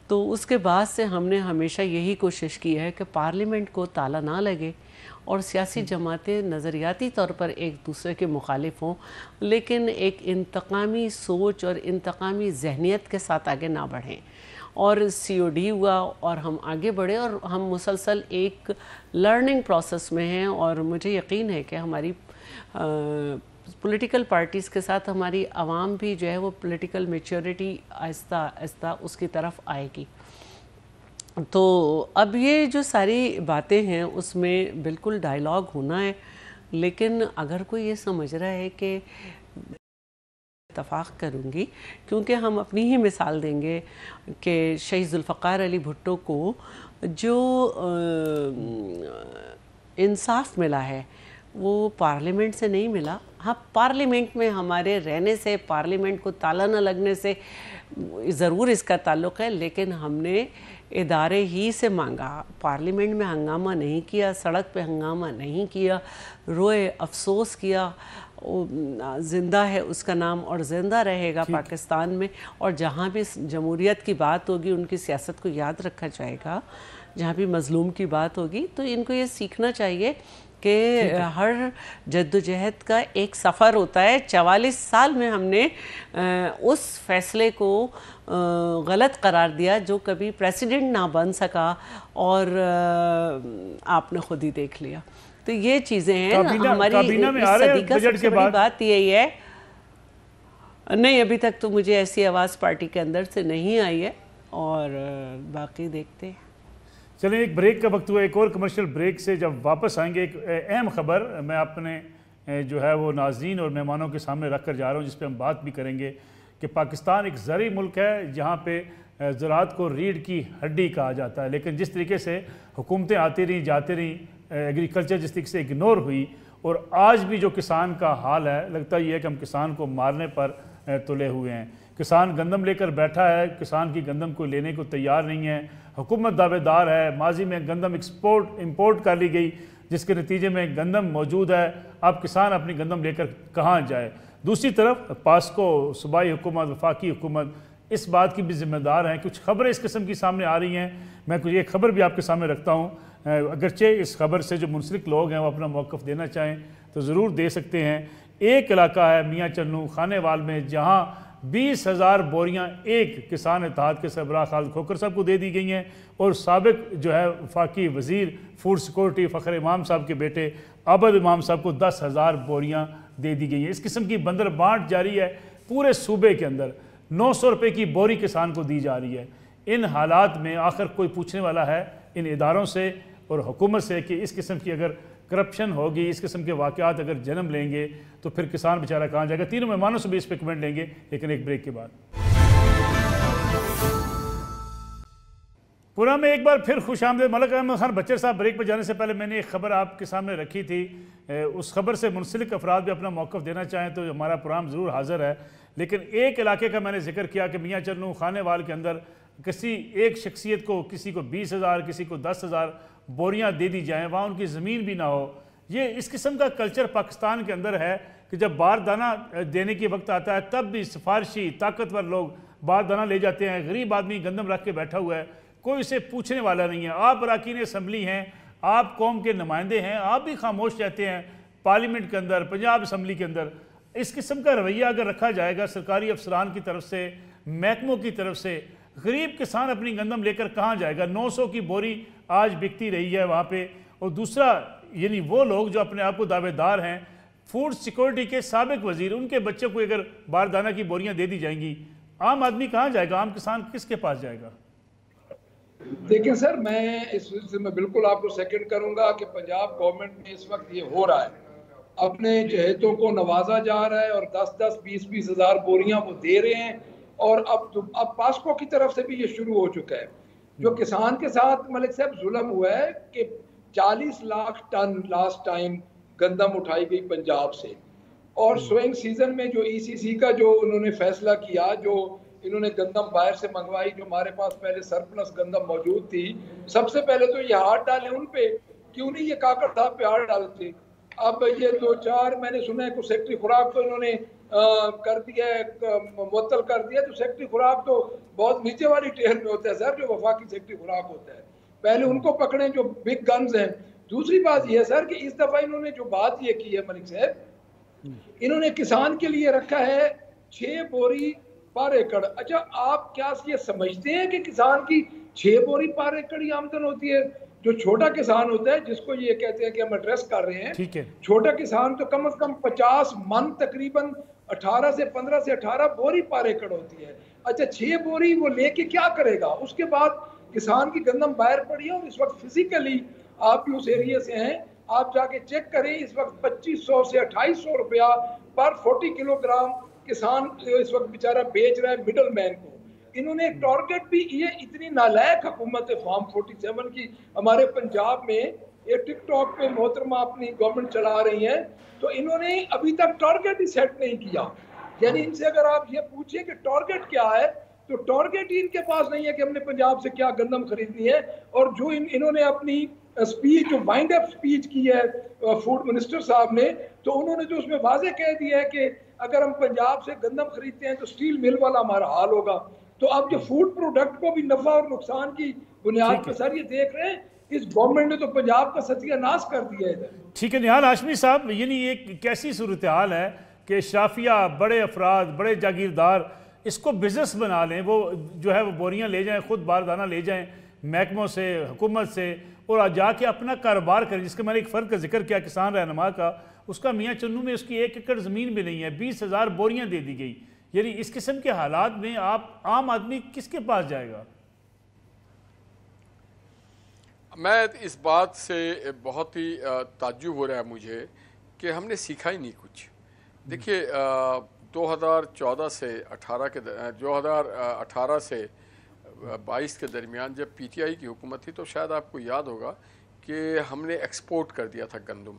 तो उसके बाद से हमने हमेशा यही कोशिश की है कि पार्लियामेंट को ताला ना लगे और सियासी जमातें नज़रियाती तौर पर एक दूसरे के मुखालिफ हों, लेकिन एक इंतकामी सोच और इंतकामी जहनीत के साथ आगे ना बढ़ें। और COD हुआ और हम आगे बढ़े और हम मुसलसल एक लर्निंग प्रोसेस में हैं, और मुझे यकीन है कि हमारी पॉलिटिकल पार्टीज़ के साथ हमारी आवाम भी जो है वो पॉलिटिकल मैच्योरिटी आहिस्ता आहिस्ता उसकी तरफ आएगी। तो अब ये जो सारी बातें हैं उसमें बिल्कुल डायलॉग होना है, लेकिन अगर कोई ये समझ रहा है कि इत्तफाक करूँगी, क्योंकि हम अपनी ही मिसाल देंगे कि शहीद जुल्फ़िकार अली भुट्टो को जो इंसाफ मिला है वो पार्लियामेंट से नहीं मिला। हाँ, पार्लियामेंट में हमारे रहने से, पार्लियामेंट को ताला न लगने से ज़रूर इसका ताल्लुक़ है, लेकिन हमने इदारे ही से मांगा, पार्लियामेंट में हंगामा नहीं किया, सड़क पे हंगामा नहीं किया, रोए अफसोस किया। ज़िंदा है उसका नाम और ज़िंदा रहेगा पाकिस्तान में, और जहाँ भी जमहूरियत की बात होगी उनकी सियासत को याद रखा जाएगा, जहाँ भी मज़लूम की बात होगी। तो इनको ये सीखना चाहिए कि हर जद्दोजहद का एक सफ़र होता है। 44 साल में हमने उस फैसले को गलत करार दिया जो कभी प्रेसिडेंट ना बन सका, और आपने खुद ही देख लिया। तो ये चीज़ें हैं हमारी इस सदी का सबसे बड़ी बात यही है। नहीं, अभी तक तो मुझे ऐसी आवाज़ पार्टी के अंदर से नहीं आई है, और बाकी देखते हैं। चलिए, एक ब्रेक का वक्त हुआ, एक और कमर्शियल ब्रेक से जब वापस आएंगे एक अहम खबर मैं अपने जो है वो नाज़रीन और मेहमानों के सामने रख कर जा रहा हूँ, जिस पे हम बात भी करेंगे कि पाकिस्तान एक ज़रूरी मुल्क है जहाँ पे ज़राअत को रीढ़ की हड्डी कहा जाता है, लेकिन जिस तरीके से हुकूमतें आती रहीं जाती रहीं, एग्रीकल्चर जिस तरीके से इग्नोर हुई, और आज भी जो किसान का हाल है, लगता ये है कि हम किसान को मारने पर तुले हुए हैं। किसान गंदम लेकर बैठा है, किसान की गंदम को लेने को तैयार नहीं है, हुकूमत दावेदार है, माजी में गंदम इंपोर्ट कर ली गई जिसके नतीजे में गंदम मौजूद है, अब किसान अपनी गंदम लेकर कहाँ जाए। दूसरी तरफ पास्को, सूबाई हुकूमत, वफाकी हुकूमत इस बात की भी जिम्मेदार हैं। कुछ खबरें इस किस्म की सामने आ रही हैं, मैं कुछ एक खबर भी आपके सामने रखता हूँ, अगरचे इस खबर से जो मुंसलिक लोग हैं वो अपना मौक़िफ़ देना चाहें तो ज़रूर दे सकते हैं। एक इलाका है मियाँ चन्नू खानेवाल में जहाँ 20,000 बोरियाँ एक किसान इत्तेहाद के सरबराह खालिद खोखर साहब को दे दी गई हैं, और साबिक जो है वफाकी वज़ीर फूड सिक्योरिटी फ़खर इमाम साहब के बेटे आबद इमाम साहब को 10,000 बोरियाँ दे दी गई हैं। इस किस्म की बंदर बाँट जारी है पूरे सूबे के अंदर, 900 रुपये की बोरी किसान को दी जा रही है। इन हालात में आखिर कोई पूछने वाला है इन इदारों से और हुकूमत से कि इस किस्म की अगर करप्शन होगी, इस किस्म के वाक़यात अगर जन्म लेंगे तो फिर किसान बेचारा कहाँ जाएगा। तीनों मेहमानों से भी इस पर कमेंट लेंगे, लेकिन एक ब्रेक के बाद। पूरा में एक बार फिर खुश आमदीद। मलिक अहमद खान बच्चर साहब, ब्रेक पर जाने से पहले मैंने एक खबर आपके सामने रखी थी, उस खबर से मुंसलिक अफराद भी अपना मौक़िफ़ देना चाहें तो हमारा प्रोग्राम ज़रूर हाजिर है, लेकिन एक इलाके का मैंने जिक्र किया कि मियाँ चन्नू खानेवाल के अंदर किसी एक शख्सियत को, किसी को 20,000 किसी को 10,000 बोरियां दे दी जाएं, वहाँ उनकी ज़मीन भी ना हो। ये इस किस्म का कल्चर पाकिस्तान के अंदर है कि जब बारदाना देने की वक्त आता है तब भी सिफारशी ताकतवर लोग बारदाना ले जाते हैं। गरीब आदमी गंदम रख के बैठा हुआ है, कोई इसे पूछने वाला नहीं है। आप अरकान असम्बली हैं, आप कौम के नुमाइंदे हैं, आप भी खामोश रहते हैं पार्लियामेंट के अंदर, पंजाब असम्बली के अंदर। इस किस्म का रवैया अगर रखा जाएगा सरकारी अफसरान की तरफ से, महकमों की तरफ से, गरीब किसान अपनी गंदम लेकर कहाँ जाएगा? 900 की बोरी आज बिकती रही है वहाँ पे। और दूसरा, यानी वो लोग जो अपने आप को दावेदार हैं, फूड सिक्योरिटी के साबिक वजीर, उनके बच्चों को अगर बारदाना की बोरियां दे दी जाएंगी, आम आदमी कहाँ जाएगा? आम किसान किसके पास जाएगा? देखिए सर, मैं इस से मैं बिल्कुल आपको सेकंड करूंगा कि पंजाब गवर्नमेंट में इस वक्त ये हो रहा है, अपने चहेतों को नवाजा जा रहा है और 10-10, 20-20 हज़ार बोरियां वो दे रहे हैं। और अब पास्को की तरफ से भी ये शुरू हो चुका है। जो किसान के साथ मलिक साहब जुल्म हुआ है कि 40 लाख टन लास्ट टाइम गंदम उठाई गई पंजाब से, और सोइंग सीजन में जो ईसीसी का जो उन्होंने फैसला किया, जो इन्होंने गंदम बाहर से मंगवाई, जो हमारे पास पहले सरप्लस गंदम मौजूद थी, सबसे पहले तो ये हाथ डाले उन पे, क्यों नहीं ये काकड़ साहब पे हाथ डालते। अब ये 2-4 मैंने सुना है कुछ सेक्रेटरी खुराक तो इन्होंने कर दिया है, मुअत्तल कर दिया। तो सेक्रेटरी खुराक तो बहुत नीचे वाली टेयर में होता है सर, जो वफाकी सेक्रेटरी खुराक होता है, पहले उनको पकड़ें जो बिग गन्स हैं। दूसरी बात यह है सर कि इस दफा इन्होंने जो बात ये की है मलिक साहब, इन्होंने किसान के लिए रखा है 6 बोरी पर एकड़। अच्छा, आप क्या ये समझते हैं कि किसान की 6 बोरी पर एकड़ ही आमदन होती है? जो छोटा किसान होता है, जिसको ये कहते हैं कि हम एड्रेस कर रहे हैं, ठीक है, छोटा किसान तो कम से कम 50 मन, तकरीबन 15 से 18 बोरी पर एकड़ होती है। अच्छा, 6 बोरी वो लेके क्या करेगा? उसके बाद किसान की गंदम बाहर पड़ी है, और इस वक्त फिजिकली आप भी उस एरिया से हैं, आप जाके चेक करें, इस वक्त 2500 से 2800 रुपया पर 40 किलोग्राम किसान इस वक्त बेचारा बेच रहा है मिडल मैन को। इन्होंने एक टारगेट भी, ये इतनी नालायक हुकूमत है फार्म 47 की हमारे पंजाब में, ये टिकटॉक पे मोहतरमा अपनी गवर्नमेंट चला रही है, तो इन्होंने अभी तक टारगेट ही सेट नहीं किया। यानी इनसे अगर आप ये पूछिए कि टारगेट क्या है, तो टारगेट ही इनके पास नहीं है कि हमने पंजाब से क्या गंदम खरीदनी है। और जो इन्होंने अपनी स्पीच, जो वाइंड अप स्पीच की है फूड मिनिस्टर साहब ने, तो उन्होंने तो उसमें वाजे कह दिया है कि अगर हम पंजाब से गंदम खरीदते हैं तो स्टील मिल वाला हमारा हाल होगा। तो अब जो फूड प्रोडक्ट को भी नफा और नुकसान की बुनियाद पर सर ये देख रहे हैं, इस गवर्नमेंट ने तो पंजाब का सत्यानाश कर दिया है इधर। ठीक है निहाल हाशमी साहब, यानी एक कैसी सूरत हाल है कि शाफिया, बड़े अफराद, बड़े जागीरदार इसको बिजनेस बना लें, वो जो है वो बोरियां ले जाएं, खुद बारदाना ले जाएं महकमों से, हुकूमत से, और जाके अपना कारोबार करें। जिसका मैंने एक फ़र्क का जिक्र किया किसान रहनुमा का, उसका मियाँ चन्नू में उसकी 1 एकड़ ज़मीन भी नहीं है, 20,000 बोरियां दे दी गई। यानी इस किस्म के हालात में आप आम आदमी किसके पास जाएगा? मैं इस बात से बहुत ही ताज्जुब हो रहा है मुझे कि हमने सीखा ही नहीं कुछ। देखिए 2014 से 18 के 2018 से 22 के दरमियान जब पीटीआई की हुकूमत थी, तो शायद आपको याद होगा कि हमने एक्सपोर्ट कर दिया था गंदम,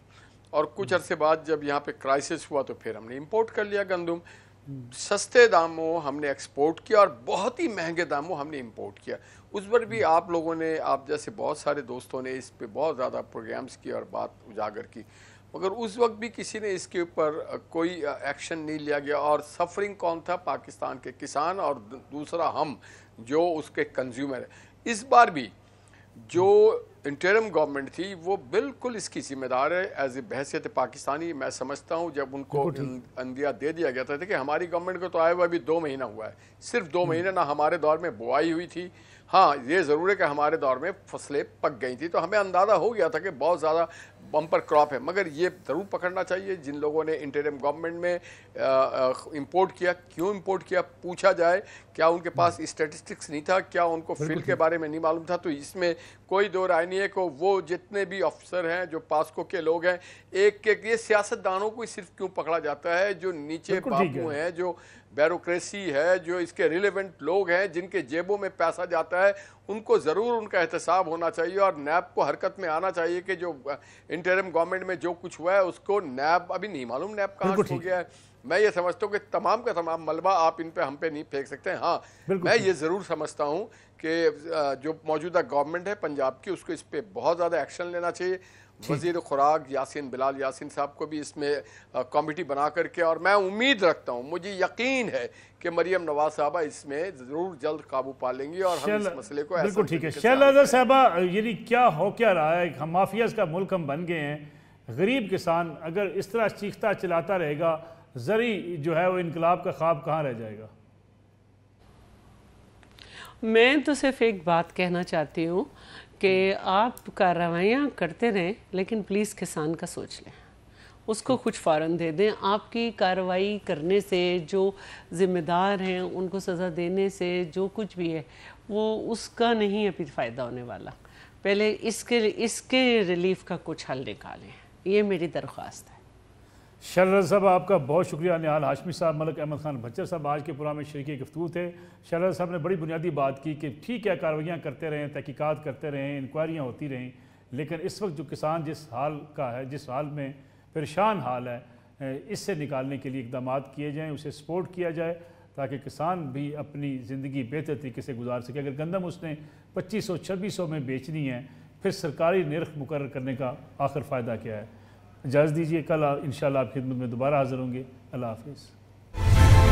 और कुछ अरसे बाद जब यहाँ पे क्राइसिस हुआ तो फिर हमने इंपोर्ट कर लिया गंदम। सस्ते दामों हमने एक्सपोर्ट किया और बहुत ही महंगे दामों हमने इंपोर्ट किया। उस पर भी आप लोगों ने, आप जैसे बहुत सारे दोस्तों ने इस पे बहुत ज़्यादा प्रोग्राम्स किए और बात उजागर की, मगर उस वक्त भी किसी ने इसके ऊपर कोई एक्शन नहीं लिया गया। और सफरिंग कौन था? पाकिस्तान के किसान, और दूसरा हम जो उसके कंज्यूमर है। इस बार भी जो इंटरिम गवर्नमेंट थी वो बिल्कुल इसकी जिम्मेदार है। एज ए बहसियत पाकिस्तानी मैं समझता हूँ जब उनको अंदिया दे दिया गया था। देखिए हमारी गवर्नमेंट को तो आए हुआ अभी 2 महीना हुआ है, सिर्फ 2 महीने ना हमारे दौर में बुआई हुई थी। हाँ, ये ज़रूर है कि हमारे दौर में फसलें पक गई थी, तो हमें अंदाज़ा हो गया था कि बहुत ज़्यादा बम्पर क्रॉप है। मगर ये ज़रूर पकड़ना चाहिए जिन लोगों ने इंटरिम गवर्नमेंट में इंपोर्ट किया, क्यों इंपोर्ट किया पूछा जाए। क्या उनके पास स्टैटिस्टिक्स नहीं था? क्या उनको फील्ड के बारे में नहीं मालूम था? तो इसमें कोई दो राय नहीं है कि वो जितने भी अफसर हैं, जो पास्को के लोग हैं, एक एक ये सियासतदानों को सिर्फ क्यों पकड़ा जाता है? जो नीचे बाबू हैं, जो ब्यूरोक्रेसी है, जो इसके रिलेवेंट लोग हैं, जिनके जेबों में पैसा जाता है, उनको ज़रूर उनका एहतसाब होना चाहिए। और नैब को हरकत में आना चाहिए कि जो इंटरिम गवर्नमेंट में जो कुछ हुआ है उसको नैब, अभी नहीं मालूम नैब कहाँ हो गया है। मैं ये समझता हूँ कि तमाम का तमाम मलबा आप इन पे हम पे नहीं फेंक सकते हैं। हाँ, मैं ये ज़रूर समझता हूँ कि जो मौजूदा गवर्नमेंट है पंजाब की, उसको इस पर बहुत ज़्यादा एक्शन लेना चाहिए। वज़ीर खुराक यासिन बिलाल यासिन साहब को भी इसमें कमेटी बना करके, और मैं उम्मीद रखता हूँ, मुझे यकीन है कि मरियम नवाज साहबा इसमें ज़रूर जल्द काबू पा लेंगी और हम इस मसले को बिल्कुल ठीक है। शहलाजा साहबा, यानी क्या हो क्या रहा है, हम माफियाज का मुल्क हम बन गए हैं। गरीब किसान अगर इस तरह चीखता चिल्लाता रहेगा, जरी जो है वो इनकलाब का ख्वाब कहाँ रह जाएगा? मैं तो सिर्फ एक बात कहना चाहती हूँ कि आप कार्रवाइयाँ करते रहें, लेकिन प्लीज़ किसान का सोच लें, उसको कुछ फ़ौरन दे दें। आपकी कार्रवाई करने से जो ज़िम्मेदार हैं उनको सज़ा देने से जो कुछ भी है वो उसका नहीं अभी फ़ायदा होने वाला। पहले इसके रिलीफ का कुछ हल निकालें, ये मेरी दरख्वास्त है। शहलाजा साहब, आपका बहुत शुक्रिया। निहाल हाशमी साहब, मलिक अहमद खान भच्चर साहब आज के प्रोग्राम में शरीक गुफ्तगू थे। शहलाजा साहब ने बड़ी बुनियादी बात की कि ठीक है, कार्रवाइयाँ करते रहें, तहकीकात करते रहें, इंक्वायरियाँ होती रहें, लेकिन इस वक्त जो किसान जिस हाल का है, जिस हाल में परेशान हाल है, इससे निकालने के लिए इकदाम किए जाएँ, उसे सपोर्ट किया जाए ताकि किसान भी अपनी ज़िंदगी बेहतर तरीके से गुजार सके। अगर गंदम उसने 2500-2600 में बेचनी है, फिर सरकारी निर्ख मुकर्रर करने का आखिर फ़ायदा क्या है? इजाज़त दीजिए, कल इंशाअल्लाह आपकी खिदमत में दोबारा हाज़िर होंगे। अल्लाह हाफ़िज़।